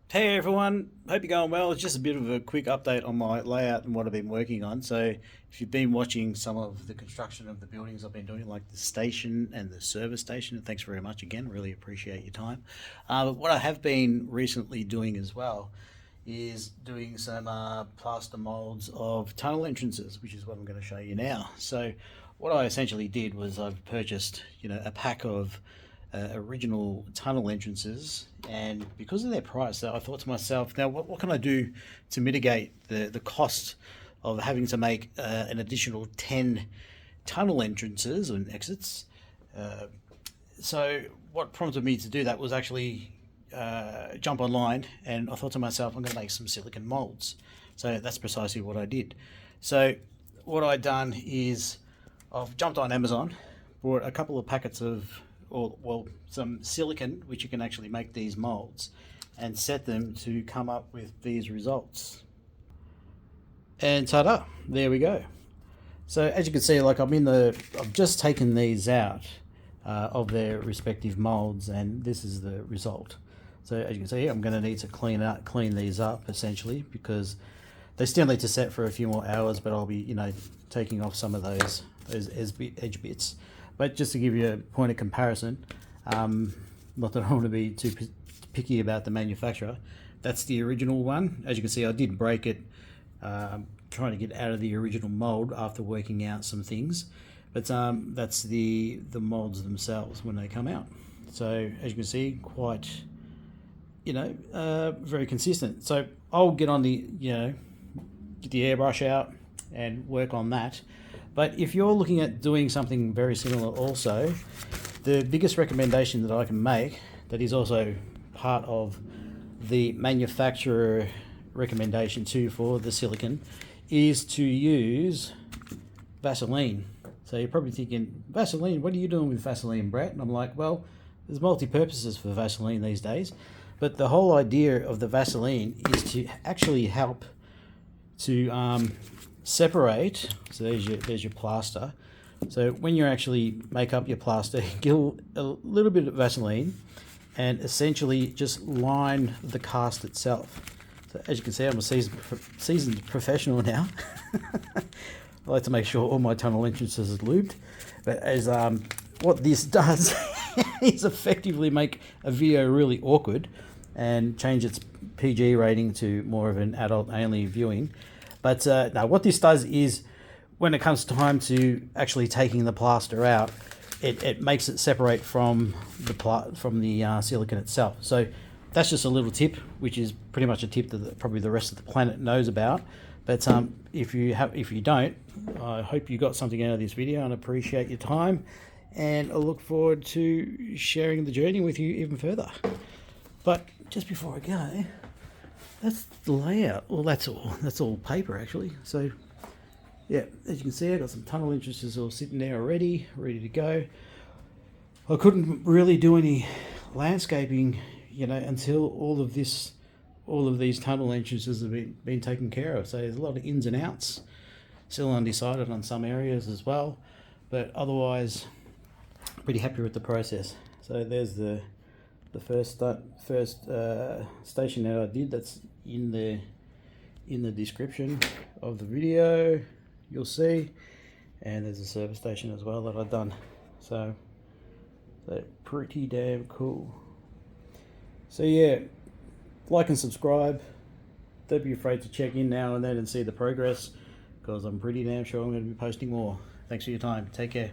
Hey everyone, hope you're going well. It's just a bit of a quick update on my layout and what I've been working on. So, if you've been watching some of the construction of the buildings I've been doing, like the station and the service station, thanks very much again. Really appreciate your time. But what I have been recently doing as well is doing some plaster molds of tunnel entrances, which is what I'm going to show you now. So, what I essentially did was I've purchased, a pack of original tunnel entrances, and because of their price, I thought to myself, now what can I do to mitigate the cost of having to make an additional 10 tunnel entrances and exits? Uh, so what prompted me to do that was actually jump online, and I thought to myself, I'm going to make some silicon molds. So that's precisely what I did. So what I done is I've jumped on Amazon, bought a couple of packets of, or well, some silicon, which you can actually make these molds, and set them to come up with these results. And ta-da, there we go. So as you can see, like I've just taken these out of their respective molds, and this is the result. So as you can see, I'm going to need to clean these up essentially, because they still need to set for a few more hours, but I'll be, taking off some of those edge bits. But just to give you a point of comparison, not that I want to be too picky about the manufacturer, that's the original one. As you can see, I did break it, trying to get out of the original mold after working out some things. But that's the molds themselves when they come out. So as you can see, quite, very consistent. So I'll get on the, get the airbrush out and work on that. But if you're looking at doing something very similar also, the biggest recommendation that I can make, that is also part of the manufacturer recommendation too for the silicon, is to use Vaseline. So you're probably thinking, Vaseline, what are you doing with Vaseline, Brett? And I'm like, well, there's multi-purposes for Vaseline these days. But the whole idea of the Vaseline is to actually help to separate. So there's your plaster. So when you actually make up your plaster, get a little bit of Vaseline and essentially just line the cast itself. So as you can see, I'm a seasoned professional now. I like to make sure all my tunnel entrances are lubed. But as what this does is effectively make a video really awkward and change its PG rating to more of an adult-only viewing. But no, what this does is, when it comes time to actually taking the plaster out, it makes it separate from the silicon itself. So that's just a little tip, which is pretty much a tip that probably the rest of the planet knows about. But if you don't, I hope you got something out of this video and appreciate your time. And I look forward to sharing the journey with you even further. But just before I go, that's the layout. Well, that's all paper actually. So yeah, as you can see, I got some tunnel entrances all sitting there already, ready to go. I couldn't really do any landscaping, until all of these tunnel entrances have been taken care of. So there's a lot of ins and outs, still undecided on some areas as well, but otherwise pretty happy with the process. So there's the first station that I did. That's in the description of the video, you'll see, and there's a service station as well that I've done. So pretty damn cool. So yeah, like and subscribe. Don't be afraid to check in now and then and see the progress, because I'm pretty damn sure I'm going to be posting more. Thanks for your time. Take care.